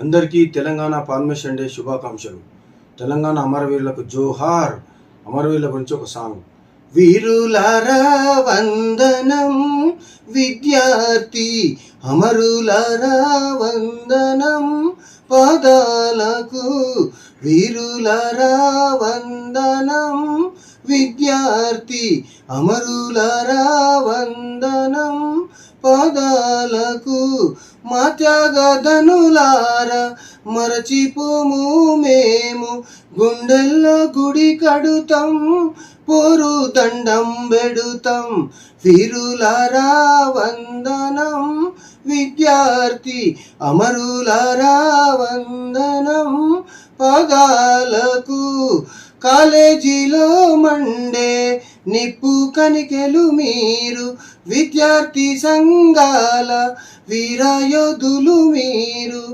అందరికీ Telangana formation day శుభాకాంక్షలు. తెలంగాణ అమరవీరులకు జోహార్. అమరవీరుల గురించి ఒక సాంగ్. వీరులారా వందనం విద్యార్థి, అమరులారా వందనం పాదాలకు. వీరులారా వందనం విద్యార్థి, అమరులారా వందనం పాదాలకు. మా త్యాగధనులారా మరచిపోము మేము, గుండెల్లో గుడి కడుతాం, పోరు దండం పెడుతాం. వీరులారా వందనం విద్యార్థి, అమరులారా వందనం పాదాలకు. కాలేజీలో మండే నిప్పు కనికెలు మీరు, విద్యార్థి సంఘాల వీరయోధులు మీరు.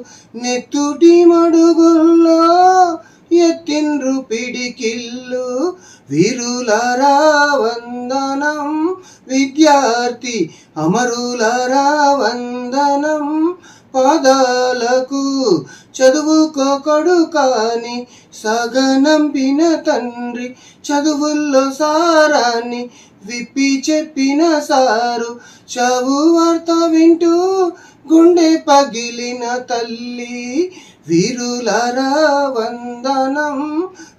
నెత్తుటి మడుగుల్లో ఎత్తిండ్రు పిడికిళ్ళు. వీరులారా వందనం విద్యార్థి, అమరులారా వందనం పాదాలకు. చదువుకోకడు కాని సగనంపిన తండ్రి, చదువుల్లో సారాన్ని విప్పి చెప్పిన సారు. చావు వార్త వింటూ గుండె పగిలిన తల్లి. వీరులారా వందనం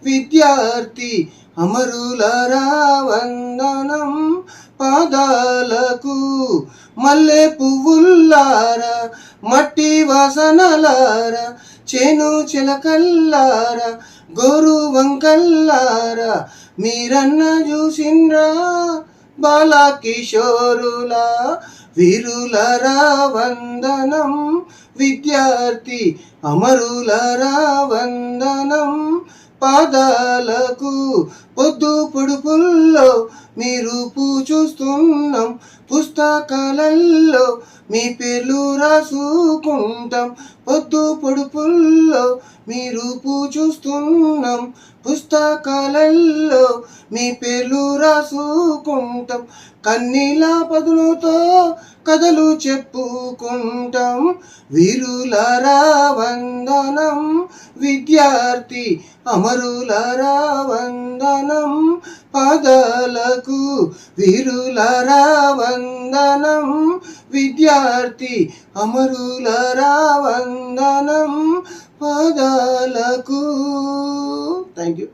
విద్యార్థి, అమరులారా వందనం పాదాలకు. మల్లె పువ్వుల్లారా మట్టి వాసనలారా, చేను చిలకల్లారా గోరు వంకల్లారా, మీరన్న చూసిండ్రా బాలా కిషోరులా. వీరులారా వందనం విద్యార్థి, అమరులారా వందనం పాదాలకు. పొద్దు పొడుపుల్లో మీ రూపు చూస్తున్నాం, పుస్తకాలలో మీ పేర్లు రాసుకుంటాం. పొద్దు పొడుపుల్లో మీ రూపు చూస్తున్నాం, పుస్తకాలలో మీ పేర్లు రాసుకుంటాం. కన్నీల పదులతో కథలు చెప్పుకుంటాం. వీరులారా వందనం విద్యార్థి, అమరులారా వందనం పాదాలకు. వీరులారా వందనం విద్యార్థి, అమరులారా వందనం పాదాలకు. Thank you.